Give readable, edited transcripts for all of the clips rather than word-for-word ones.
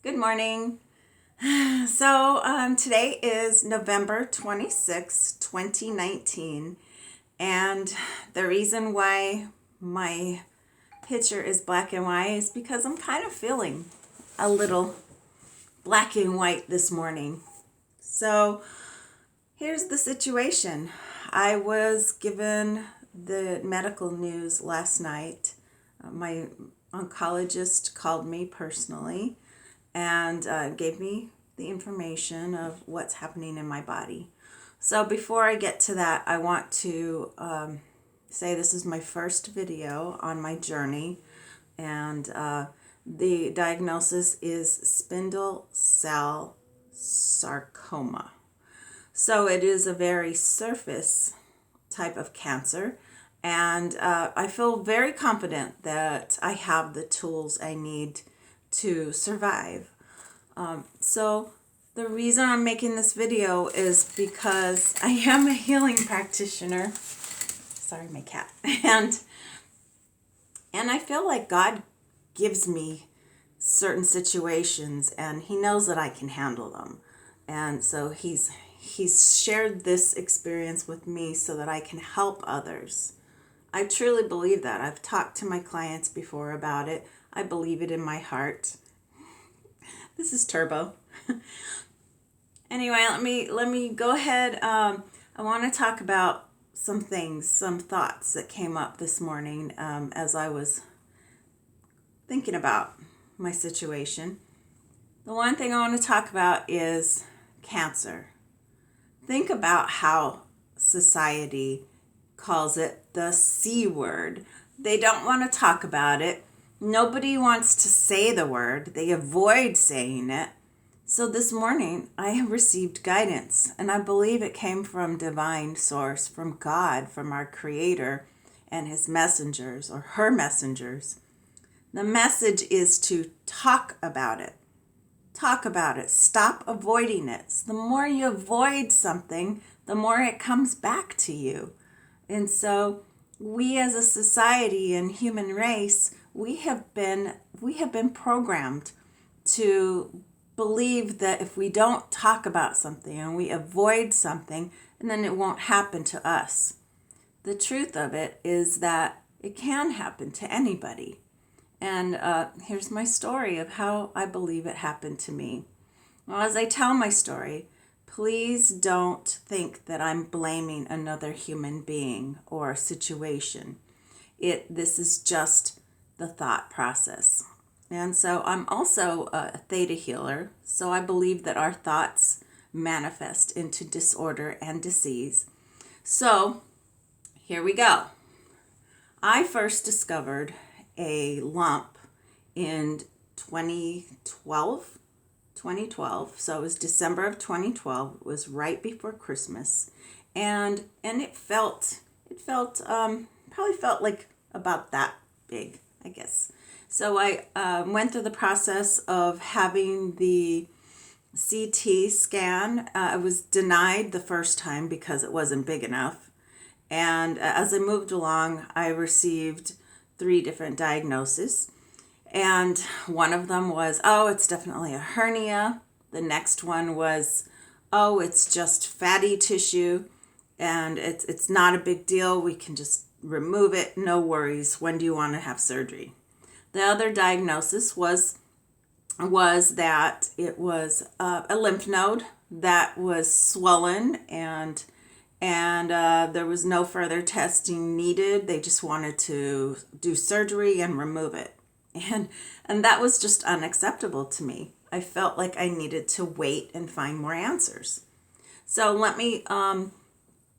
Good morning. Today is November 26, 2019, and the reason why my picture is black and white is because I'm kind of feeling a little black and white this morning. So, here's the situation. I was given the medical news last night. My oncologist called me personally and gave me the information of what's happening in my body. So before I get to that, I want to say this is my first video on my journey, and the diagnosis is spindle cell sarcoma. So it is a very surface type of cancer, and I feel very confident that I have the tools I need to survive. So the reason I'm making this video is because I am a healing practitioner. Sorry, my cat. And I feel like God gives me certain situations and he knows that I can handle them. And so he's shared this experience with me so that I can help others. I truly believe that. I've talked to my clients before about it. I believe it in my heart. This is Turbo. Anyway, let me go ahead. I want to talk about some things, some thoughts that came up this morning as I was thinking about my situation. The one thing I want to talk about is cancer. Think about how society calls it the C word. They don't want to talk about it. Nobody wants to say the word. They avoid saying it. So this morning, I have received guidance, and I believe it came from divine source, from God, from our Creator and His messengers, or her messengers. The message is to talk about it. Talk about it. Stop avoiding it. So the more you avoid something, the more it comes back to you. And so we as a society and human race, we have been programmed to believe that if we don't talk about something and we avoid something, and then it won't happen to us. The truth of it is that it can happen to anybody. And here's my story of how I believe it happened to me. Well, as I tell my story, please don't think that I'm blaming another human being or situation. This is just the thought process. And so I'm also a theta healer, so I believe that our thoughts manifest into disorder and disease. So here we go. I first discovered a lump in 2012. So it was December of 2012. It was right before Christmas, and it probably felt like about that big, I guess. So I went through the process of having the CT scan. I was denied the first time because it wasn't big enough, and as I moved along, I received 3 different diagnoses. And one of them was, oh, it's definitely a hernia. The next one was, oh, it's just fatty tissue and it's not a big deal. We can just remove it. No worries. When do you want to have surgery? The other diagnosis was that it was a lymph node that was swollen and there was no further testing needed. They just wanted to do surgery and remove it. And that was just unacceptable to me. I felt like I needed to wait and find more answers. So let me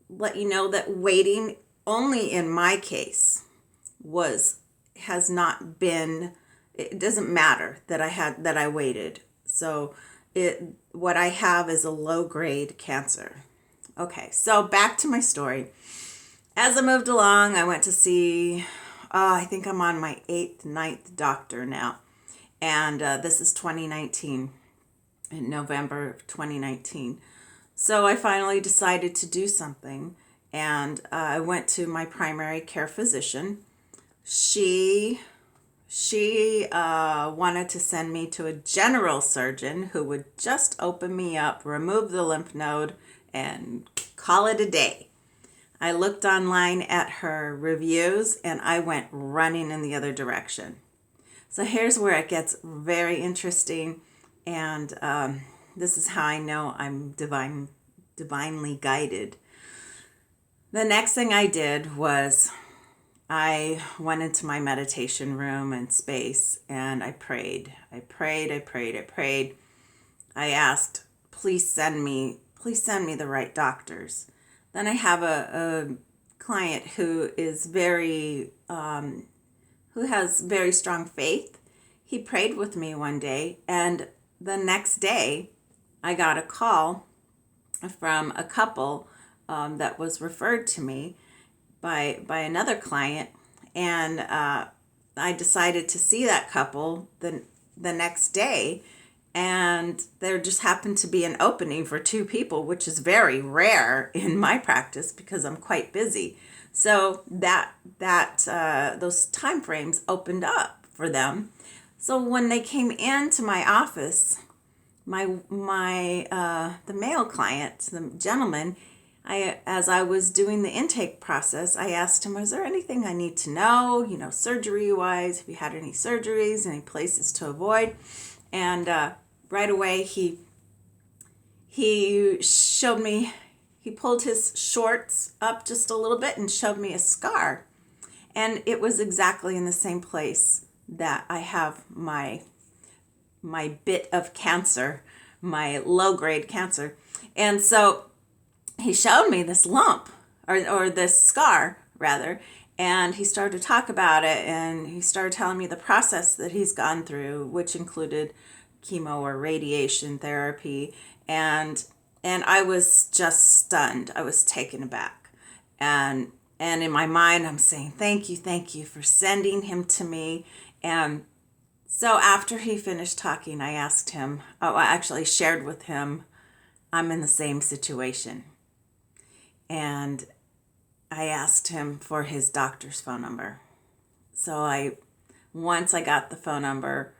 let you know that waiting only in my case has not been. It doesn't matter that I waited. So what I have is a low grade cancer. Okay, so back to my story. As I moved along, I went to see. I think I'm on my 8th, 9th doctor now. And this is 2019, in November of 2019. So I finally decided to do something. And I went to my primary care physician. She She wanted to send me to a general surgeon who would just open me up, remove the lymph node, and call it a day. I looked online at her reviews and I went running in the other direction. So here's where it gets very interesting, and this is how I know I'm divinely guided. The next thing I did was I went into my meditation room and space and I prayed. I prayed. I asked, please send me the right doctors. Then I have a client who is who has very strong faith. He prayed with me one day, and the next day I got a call from a couple that was referred to me by another client, and I decided to see that couple the next day, and there just happened to be an opening for two people, which is very rare in my practice because I'm quite busy. So those time frames opened up for them. So when they came into my office, the male client, the gentleman, as I was doing the intake process, I asked him, is there anything I need to know, surgery-wise? Have you had any surgeries, any places to avoid? And right away, he showed me, he pulled his shorts up just a little bit and showed me a scar. And it was exactly in the same place that I have my bit of cancer, my low-grade cancer. And so he showed me this lump, or this scar, rather, and he started to talk about it, and he started telling me the process that he's gone through, which included chemo or radiation therapy, and I was just stunned. I was taken aback. And in my mind, I'm saying, thank you for sending him to me. And so after he finished talking, I asked him, I actually shared with him, I'm in the same situation. And I asked him for his doctor's phone number. So once I got the phone number,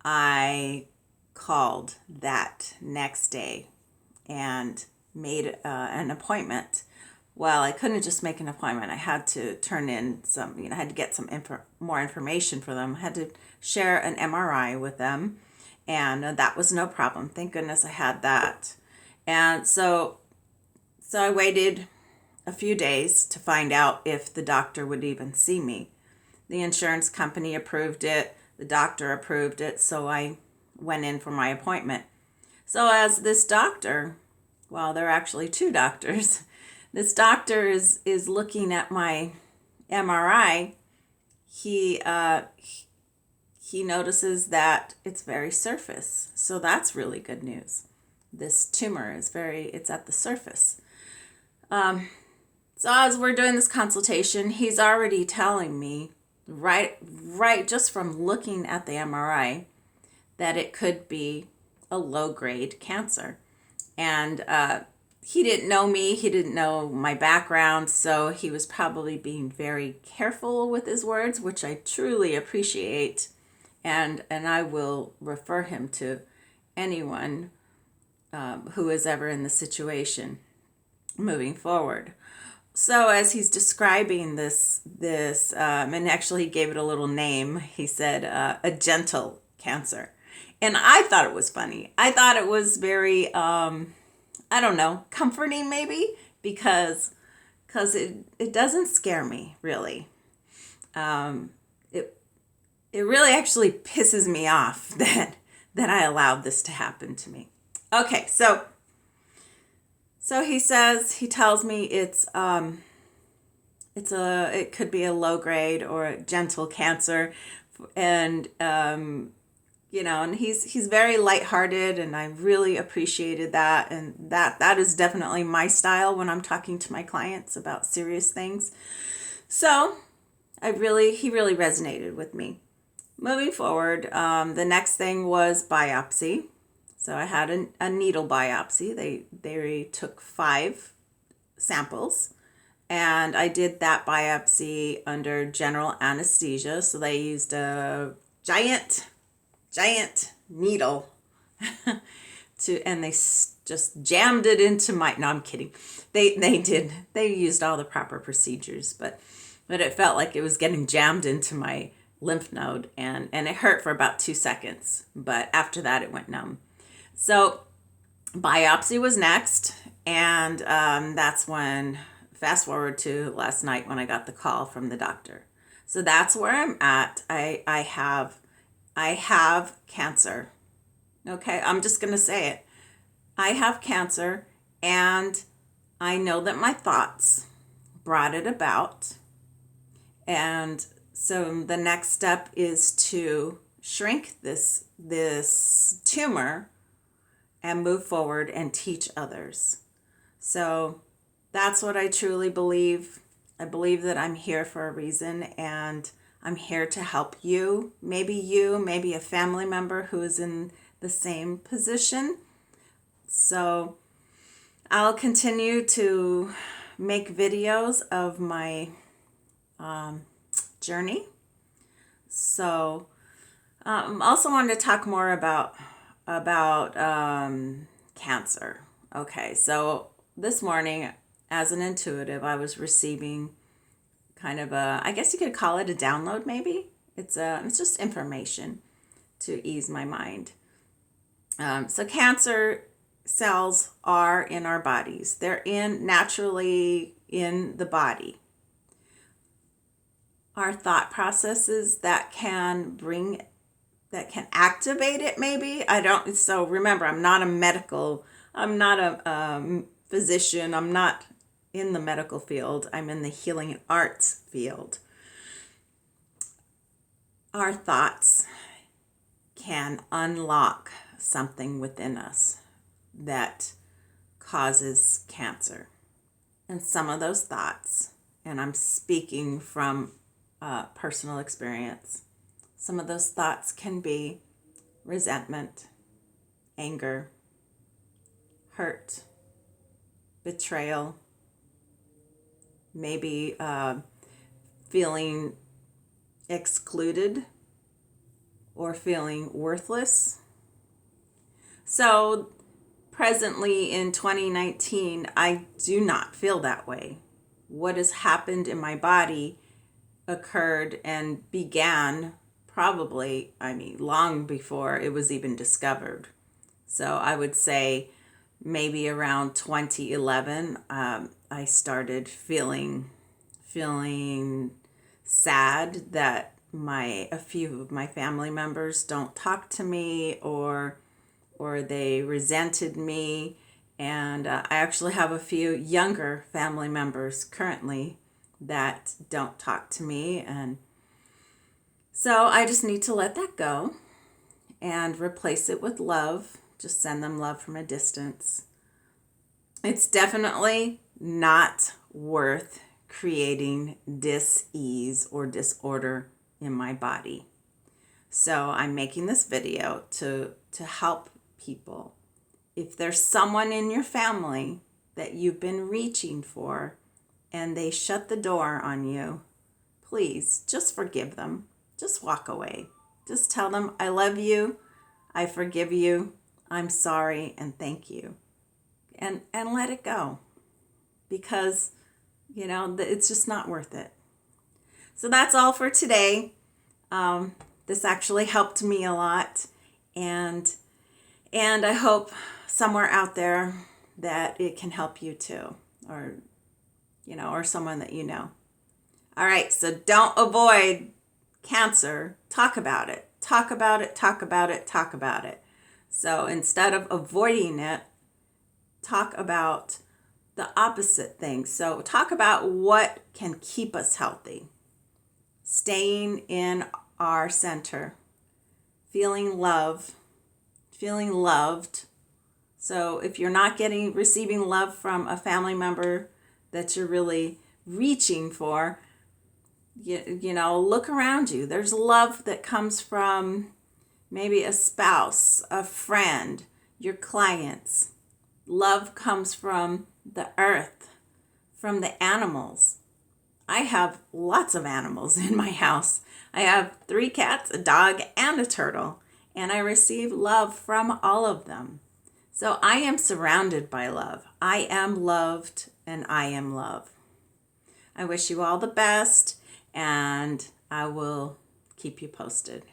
I called that next day and made an appointment. Well, I couldn't just make an appointment. I had to turn in some, I had to get some more information for them. I had to share an MRI with them, and that was no problem. Thank goodness I had that. And so I waited a few days to find out if the doctor would even see me. The insurance company approved it. The doctor approved it. So I went in for my appointment. So as this doctor, well, there are actually two doctors. This doctor is looking at my MRI. He notices that it's very surface. So that's really good news. This tumor is it's at the surface. So as we're doing this consultation, he's already telling me right just from looking at the MRI that it could be a low-grade cancer. And he didn't know me, he didn't know my background, so he was probably being very careful with his words, which I truly appreciate. And I will refer him to anyone who is ever in the situation moving forward. So as he's describing this, and actually he gave it a little name, he said a gentle cancer. And I thought it was funny. I thought it was very, comforting maybe, because it doesn't scare me, really. It really actually pisses me off that I allowed this to happen to me. Okay, so he tells me it could be a low grade or a gentle cancer, and and he's very lighthearted, and I really appreciated that, and that is definitely my style when I'm talking to my clients about serious things. So he really resonated with me. Moving forward, the next thing was biopsy. So I had a needle biopsy. They took 5 samples And I did that biopsy under general anesthesia. So they used a giant needle and they just jammed it into my, no, I'm kidding. They used all the proper procedures, but it felt like it was getting jammed into my lymph node, and it hurt for about 2 seconds, but after that it went numb. So biopsy was next, and that's when, fast forward to last night when I got the call from the doctor. So that's where I'm at. I have cancer. Okay, I'm just going to say it. I have cancer, and I know that my thoughts brought it about. And so the next step is to shrink this tumor and move forward and teach others. So that's what I truly believe. I believe that I'm here for a reason, and I'm here to help you, maybe a family member who is in the same position. So I'll continue to make videos of my journey. So also wanted to talk more about cancer. Okay, so this morning, as an intuitive, I was receiving kind of I guess you could call it a download, maybe. It's just information to ease my mind. So cancer cells are in our bodies. They're naturally in the body. Our thought processes that can activate it, maybe. So remember, I'm not a physician. I'm not in the medical field. I'm in the healing arts field. Our thoughts can unlock something within us that causes cancer. And some of those thoughts, and I'm speaking from personal experience, some of those thoughts can be resentment, anger, hurt, betrayal, maybe feeling excluded or feeling worthless. So presently in 2019, I do not feel that way. What has happened in my body occurred and began probably, long before it was even discovered. So I would say maybe around 2011, I started feeling sad that a few of my family members don't talk to me, or they resented me. And I actually have a few younger family members currently that don't talk to me. And so I just need to let that go and replace it with love. Just send them love from a distance. It's definitely not worth creating dis-ease or disorder in my body. So I'm making this video to help people. If there's someone in your family that you've been reaching for and they shut the door on you, please just forgive them. Just walk away. Just tell them, I love you, I forgive you, I'm sorry, and thank you. And let it go. Because, it's just not worth it. So that's all for today. This actually helped me a lot. And I hope somewhere out there that it can help you too. Or someone that you know. All right, so don't avoid cancer. Talk about it. Talk about it, talk about it, talk about it. So instead of avoiding it, talk about the opposite things. So talk about what can keep us healthy. Staying in our center. Feeling loved. So if you're not receiving love from a family member that you're really reaching for, look around you. There's love that comes from maybe a spouse, a friend, your clients. Love comes from the earth, from the animals. I have lots of animals in my house. I have 3 cats, a dog, and a turtle, and I receive love from all of them. So I am surrounded by love. I am loved, and I am love. I wish you all the best, and I will keep you posted.